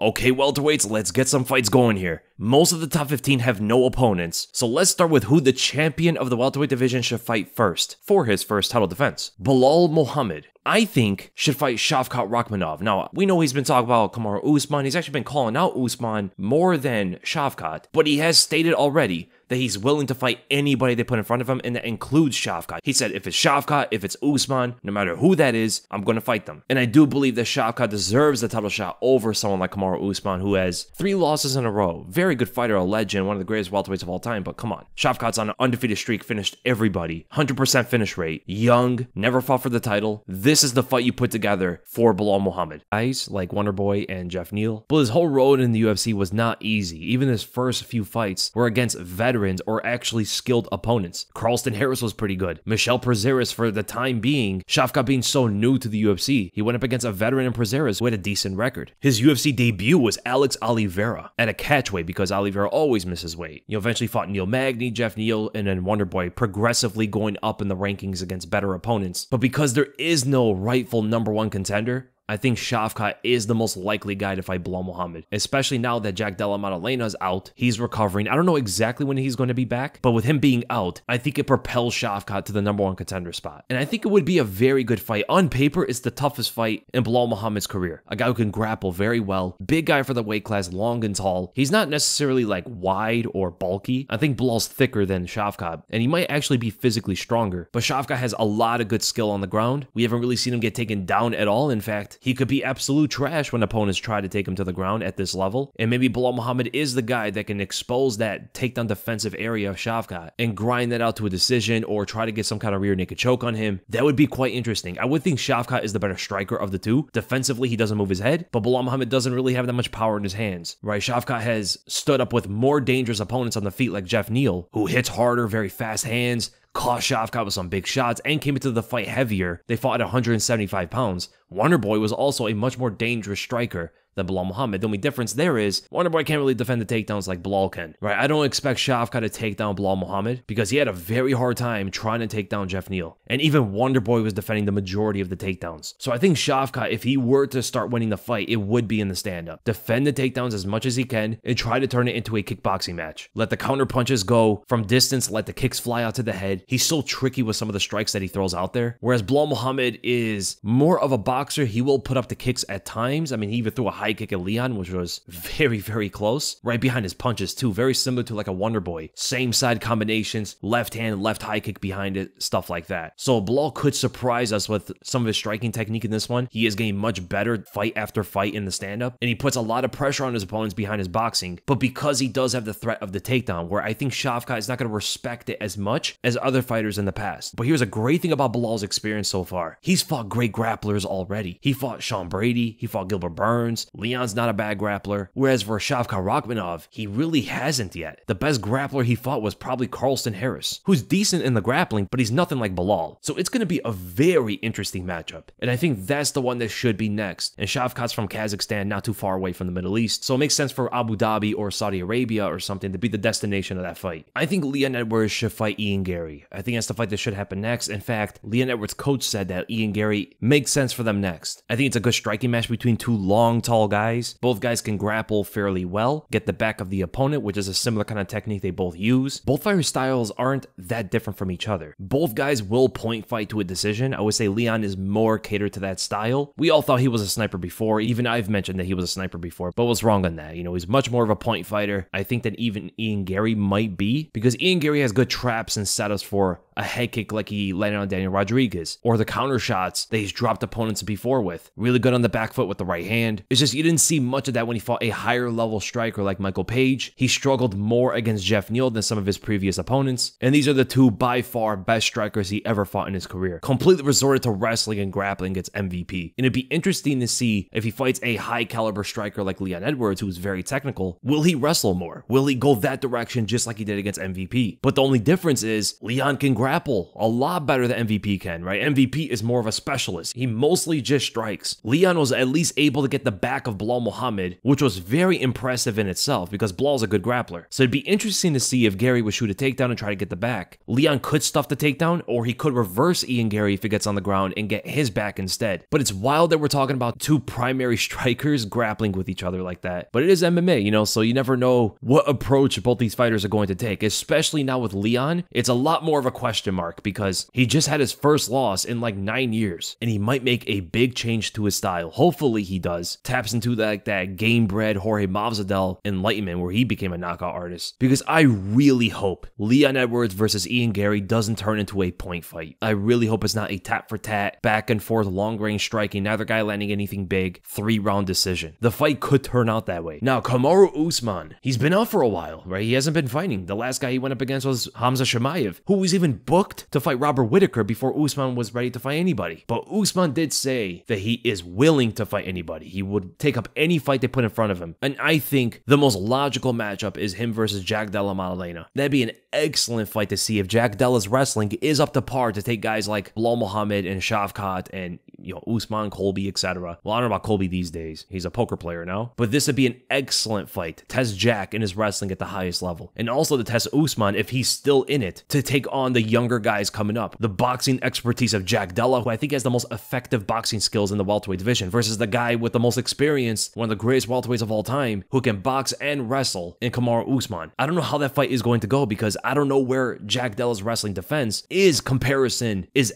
Okay, welterweights, let's get some fights going here. Most of the top 15 have no opponents, so let's start with who the champion of the welterweight division should fight first for his first title defense. Belal Muhammad, I think, should fight Shavkat Rakhmonov. Now, we know he's been talking about Kamaru Usman. He's actually been calling out Usman more than Shavkat, but he has stated already that he's willing to fight anybody they put in front of him, and that includes Shavkat. He said, if it's Shavkat, if it's Usman, no matter who that is, I'm going to fight them. And I do believe that Shavkat deserves the title shot over someone like Kamaru Usman, who has 3 losses in a row. Very good fighter, a legend, one of the greatest welterweights of all time, but come on. Shavkat's on an undefeated streak, finished everybody, 100% finish rate, young, never fought for the title. This is the fight you put together for Belal Muhammad. Guys like Wonderboy and Geoff Neal, but his whole road in the UFC was not easy. Even his first few fights were against veterans or actually skilled opponents. Carlston Harris was pretty good. Michel Prazeres for the time being, Shavkat being so new to the UFC, he went up against a veteran in Prazeres who had a decent record. His UFC debut was Alex Oliveira at a catchweight because Oliveira always misses weight. He eventually fought Neil Magny, Geoff Neal, and then Wonderboy, progressively going up in the rankings against better opponents. But because there is no rightful #1 contender, I think Shavkat is the most likely guy to fight Belal Muhammad, especially now that Della Maddalena is out. He's recovering. I don't know exactly when he's going to be back, but with him being out, I think it propels Shavkat to the #1 contender spot. And I think it would be a very good fight. On paper, it's the toughest fight in Belal Muhammad's career. A guy who can grapple very well, big guy for the weight class, long and tall. He's not necessarily like wide or bulky. I think Belal's thicker than Shavkat, and he might actually be physically stronger. But Shavkat has a lot of good skill on the ground. We haven't really seen him get taken down at all. In fact, he could be absolute trash when opponents try to take him to the ground at this level. And maybe Belal Muhammad is the guy that can expose that takedown defensive area of Shavkat and grind that out to a decision or try to get some kind of rear naked choke on him. That would be quite interesting. I would think Shavkat is the better striker of the two. Defensively, he doesn't move his head, but Belal Muhammad doesn't really have that much power in his hands, right? Shavkat has stood up with more dangerous opponents on the feet like Geoff Neal, who hits harder, very fast hands, caught Shavkat with some big shots, and came into the fight heavier. They fought at 175 pounds. Wonderboy was also a much more dangerous striker than Belal Muhammad. The only difference there is Wonderboy can't really defend the takedowns like Belal can, right? I don't expect Shavkat to take down Belal Muhammad because he had a very hard time trying to take down Geoff Neal. And even Wonderboy was defending the majority of the takedowns. So I think Shavkat, if he were to start winning the fight, it would be in the stand-up. Defend the takedowns as much as he can and try to turn it into a kickboxing match. Let the counter punches go from distance, let the kicks fly out to the head. He's so tricky with some of the strikes that he throws out there. Whereas Belal Muhammad is more of a boxer. He will put up the kicks at times. I mean, he even threw a high kick at Leon, which was very, very close. Right behind his punches too. Very similar to like a Wonderboy. Same side combinations, left hand, left high kick behind it, stuff like that. So Belal could surprise us with some of his striking technique in this one. He is getting much better fight after fight in the stand-up, and he puts a lot of pressure on his opponents behind his boxing, but because he does have the threat of the takedown, where I think Shavkat is not going to respect it as much as other fighters in the past. But here's a great thing about Belal's experience so far. He's fought great grapplers already. He fought Sean Brady, he fought Gilbert Burns, Leon's not a bad grappler, whereas for Shavkat Rakhmonov, he really hasn't yet. The best grappler he fought was probably Carlston Harris, who's decent in the grappling, but he's nothing like Belal. So it's going to be a very interesting matchup, and I think that's the one that should be next. And Shavkat's from Kazakhstan, not too far away from the Middle East, so it makes sense for Abu Dhabi or Saudi Arabia or something to be the destination of that fight. I think Leon Edwards should fight Ian Garry. I think that's the fight that should happen next. In fact, Leon Edwards' coach said that Ian Garry makes sense for them next. I think it's a good striking match between two long, tall guys. Both guys can grapple fairly well, get the back of the opponent, which is a similar kind of technique they both use. Both fighter styles aren't that different from each other. Both guys will point fight to a decision. I would say Leon is more catered to that style. We all thought he was a sniper before. Even I've mentioned that he was a sniper before, but was wrong on that. You know, he's much more of a point fighter. I think that even Ian Garry might be, because Ian Garry has good traps and setups for a head kick like he landed on Daniel Rodriguez, or the counter shots that he's dropped opponents before with. Really good on the back foot with the right hand. It's just you didn't see much of that when he fought a higher level striker like Michael Page. He struggled more against Geoff Neal than some of his previous opponents, and these are the two by far best strikers he ever fought in his career. Completely resorted to wrestling and grappling, gets MVP. And it'd be interesting to see if he fights a high caliber striker like Leon Edwards, who's very technical. Will he wrestle more? Will he go that direction just like he did against MVP? But the only difference is Leon can grapple a lot better than MVP can, right? MVP is more of a specialist. He mostly just strikes. Leon was at least able to get the back of Belal Muhammad, which was very impressive in itself because Belal's a good grappler. So it'd be interesting to see if Garry would shoot a takedown and try to get the back. Leon could stuff the takedown, or he could reverse Ian Garry if he gets on the ground and get his back instead. But it's wild that we're talking about two primary strikers grappling with each other like that. But it is MMA, you know, so you never know what approach both these fighters are going to take, especially now with Leon. It's a lot more of a question mark because he just had his first loss in like 9 years, and he might make a big change to his style. Hopefully he does. Taps into that game-bred Jorge Masvidal enlightenment where he became a knockout artist. Because I really hope Leon Edwards versus Ian Garry doesn't turn into a point fight. I really hope it's not a tat for tat, back and forth, long-range striking, neither guy landing anything big, 3-round decision. The fight could turn out that way. Now, Kamaru Usman, he's been out for a while, right? He hasn't been fighting. The last guy he went up against was Hamza Chimaev, who was even booked to fight Robert Whittaker before Usman was ready to fight anybody. But Usman did say that he is willing to fight anybody. He would take up any fight they put in front of him. And I think the most logical matchup is him versus Jack Della Maddalena. That'd be an excellent fight to see if Jack Della's wrestling is up to par to take guys like Belal Muhammad and Shavkat and, you know, Usman, Colby, etc. Well, I don't know about Colby these days. He's a poker player now. But this would be an excellent fight to test Jack in his wrestling at the highest level. And also to test Usman if he's still in it to take on the younger guys coming up. The boxing expertise of Jack Della, who I think has the most effective boxing skills in the welterweight division, versus the guy with the most experience, one of the greatest welterweights of all time, who can box and wrestle, in Kamaru Usman. I don't know how that fight is going to go because I don't know where Jack Della's wrestling defense is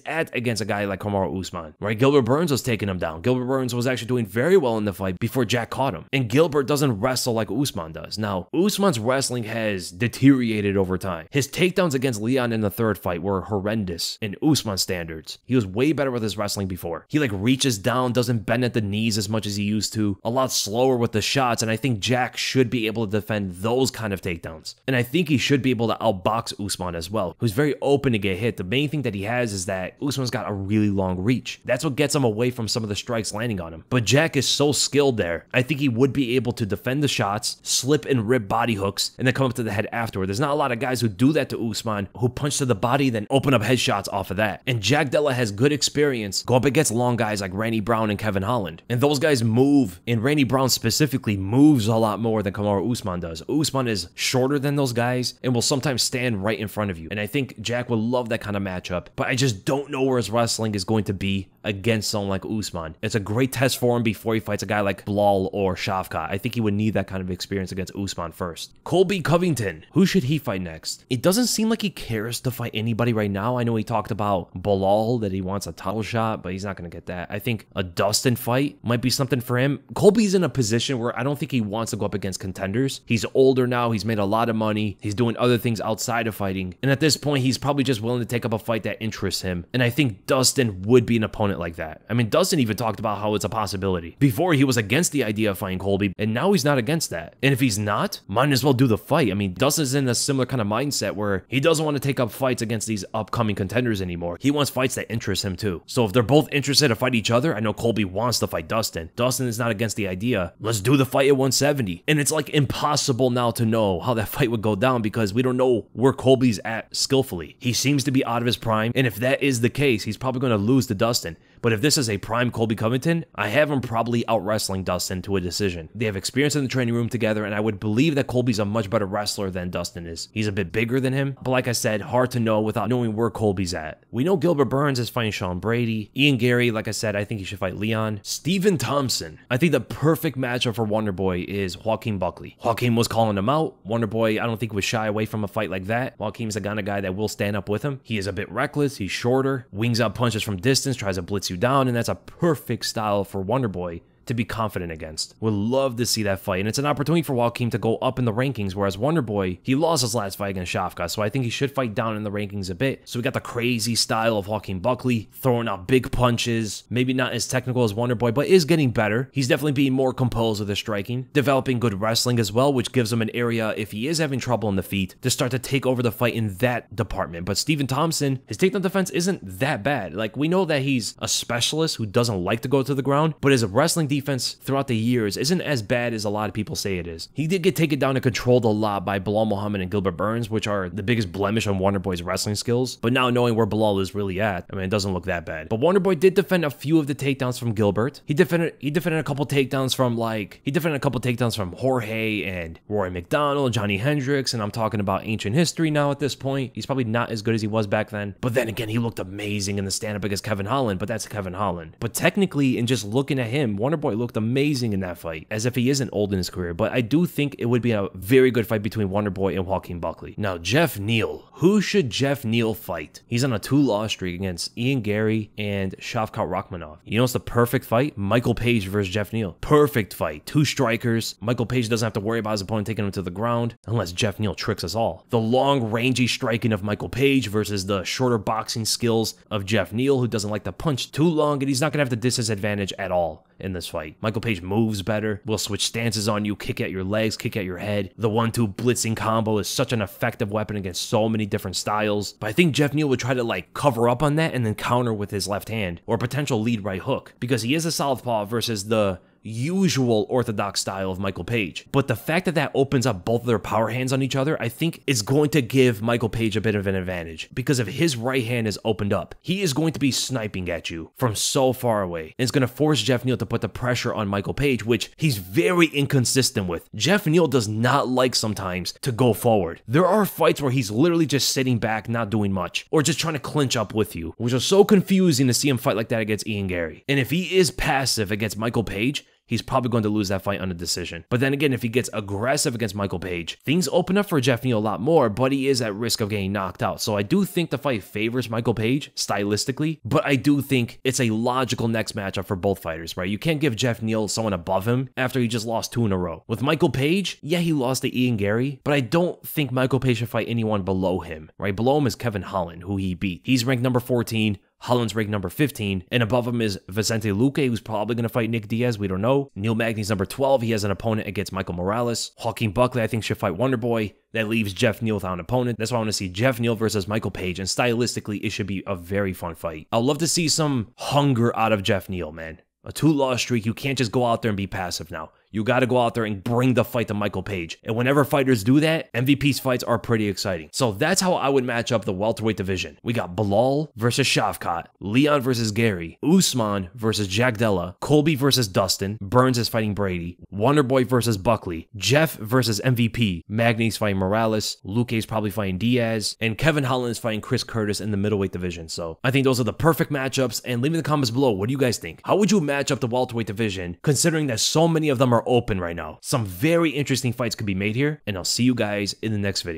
at against a guy like Kamaru Usman, right? Gilbert Burns was taking him down. Gilbert Burns was actually doing very well in the fight before Jack caught him. And Gilbert doesn't wrestle like Usman does. Now, Usman's wrestling has deteriorated over time. His takedowns against Leon in the third fight were horrendous in Usman standards. He was way better with his wrestling before. He like reaches down, doesn't bend at the knees as much as he used to, a lot slower with the shots, and I think Jack should be able to defend those kind of takedowns. And I think he should be able to outbox Usman as well, who's very open to get hit. The main thing that he has is that Usman's got a really long reach. That's what gets him away from some of the strikes landing on him. But Jack is so skilled there. I think he would be able to defend the shots, slip and rip body hooks, and then come up to the head afterward. There's not a lot of guys who do that to Usman, who punch to the body, then open up headshots off of that. And Jack Della has good experience go up against long guys like Randy Brown and Kevin Holland. And those guys move, and Randy Brown specifically moves a lot more than Kamaru Usman does. Usman is shorter than those guys and will sometimes stand right in front of you. And I think Jack would love that kind of matchup, but I just don't know where his wrestling is going to be against someone like Usman. It's a great test for him before he fights a guy like Belal or Shavkat. I think he would need that kind of experience against Usman first. Colby Covington, who should he fight next? It doesn't seem like he cares to fight anybody right now. I know he talked about Belal, that he wants a title shot, but he's not going to get that. I think a Dustin fight might be something for him. Colby's in a position where I don't think he wants to go up against contenders. He's older now. He's made a lot of money. He's doing other things outside of fighting. And at this point, he's probably just willing to take up a fight that interests him. And I think Dustin would be an opponent like that. I mean, Dustin even talked about how it's a possibility. Before, he was against the idea of fighting Colby, and now he's not against that. And if he's not, might as well do the fight. I mean, Dustin's in a similar kind of mindset where he doesn't want to take up fights against these upcoming contenders anymore. He wants fights that interest him too. So if they're both interested to fight each other, I know Colby wants to fight Dustin. Dustin is not against the idea. Let's do the fight at 170. And it's like impossible now to know how that fight would go down because we don't know where Colby's at skillfully. He seems to be out of his prime, and if that is the case, he's probably going to lose to Dustin. But if this is a prime Colby Covington, I have him probably out-wrestling Dustin to a decision. They have experience in the training room together, and I would believe that Colby's a much better wrestler than Dustin is. He's a bit bigger than him, but like I said, hard to know without knowing where Colby's at. We know Gilbert Burns is fighting Sean Brady. Ian Garry, like I said, I think he should fight Leon. Stephen Thompson. I think the perfect matchup for Wonderboy is Joaquin Buckley. Joaquin was calling him out. Wonderboy, I don't think, was shy away from a fight like that. Joaquin's the kind of guy that will stand up with him. He is a bit reckless. He's shorter, wings out punches from distance, tries to blitz you down, and that's a perfect style for Wonderboy to be confident against. Would love to see that fight, and it's an opportunity for Joaquin to go up in the rankings, whereas Wonderboy, he lost his last fight against Shavkat, so I think he should fight down in the rankings a bit. So we got the crazy style of Joaquin Buckley, throwing out big punches, maybe not as technical as Wonderboy, but is getting better. He's definitely being more composed with his striking, developing good wrestling as well, which gives him an area, if he is having trouble in the feet, to start to take over the fight in that department. But Stephen Thompson, his takedown defense isn't that bad. Like, we know that he's a specialist who doesn't like to go to the ground, but his wrestling defense defense throughout the years isn't as bad as a lot of people say it is. He did get taken down and controlled a lot by Belal Muhammad and Gilbert Burns, which are the biggest blemish on Wonderboy's wrestling skills. But now knowing where Belal is really at, I mean, it doesn't look that bad. But Wonderboy did defend a few of the takedowns from Gilbert. He defended a couple takedowns from Jorge and Rory McDonald, Johnny Hendricks, and I'm talking about ancient history now at this point. He's probably not as good as he was back then. But then again, he looked amazing in the stand-up against Kevin Holland, but that's Kevin Holland. But technically, in just looking at him, Wonderboy looked amazing in that fight, as if he isn't old in his career. But I do think it would be a very good fight between Wonderboy and Joaquin Buckley. Now, Geoff Neal. Who should Geoff Neal fight? He's on a 2-loss streak against Garry and Shavkat Rakhmonov. You know what's the perfect fight? Michael Page versus Geoff Neal. Perfect fight. 2 strikers. Michael Page doesn't have to worry about his opponent taking him to the ground, unless Geoff Neal tricks us all. The long, rangy striking of Michael Page versus the shorter boxing skills of Geoff Neal, who doesn't like to punch too long, and he's not going to have the distance advantage at all in this fight. Michael Page moves better, will switch stances on you, kick at your legs, kick at your head. The 1-2 blitzing combo is such an effective weapon against so many different styles. But I think Geoff Neal would try to like cover up on that and then counter with his left hand or potential lead right hook, because he is a southpaw versus the usual orthodox style of Michael Page. But the fact that that opens up both of their power hands on each other, I think is going to give Michael Page a bit of an advantage, because if his right hand is opened up, he is going to be sniping at you from so far away. And it's going to force Geoff Neal to put the pressure on Michael Page, which he's very inconsistent with. Geoff Neal does not like sometimes to go forward. There are fights where he's literally just sitting back, not doing much, or just trying to clinch up with you, which is so confusing to see him fight like that against Garry. And if he is passive against Michael Page, he's probably going to lose that fight on a decision. But then again, if he gets aggressive against Michael Page, things open up for Geoff Neal a lot more, but he is at risk of getting knocked out. So I do think the fight favors Michael Page stylistically, but I do think it's a logical next matchup for both fighters, right? You can't give Geoff Neal someone above him after he just lost 2 in a row. With Michael Page, yeah, he lost to Garry, but I don't think Michael Page should fight anyone below him, right? Below him is Kevin Holland, who he beat. He's ranked number 14. Holland's ranked number 15, and above him is Vicente Luque, who's probably going to fight Nick Diaz, we don't know. Neil Magny's number 12, he has an opponent against Michael Morales. Joaquin Buckley, I think, should fight Wonderboy. That leaves Geoff Neal without an opponent. That's why I want to see Geoff Neal versus Michael Page, and stylistically, it should be a very fun fight. I'd love to see some hunger out of Geoff Neal, man. A 2-loss streak, you can't just go out there and be passive now. You got to go out there and bring the fight to Michael Page. And whenever fighters do that, MVP's fights are pretty exciting. So that's how I would match up the welterweight division. We got Belal versus Shavkat, Leon versus Garry, Usman versus Della, Colby versus Dustin, Burns is fighting Brady, Wonderboy versus Buckley, Geoff versus MVP, Magny's fighting Morales, Luque's probably fighting Diaz, and Kevin Holland is fighting Chris Curtis in the middleweight division. So I think those are the perfect matchups, and leave in the comments below, what do you guys think? How would you match up the welterweight division, considering that so many of them are open right now? Some very interesting fights could be made here, and I'll see you guys in the next video.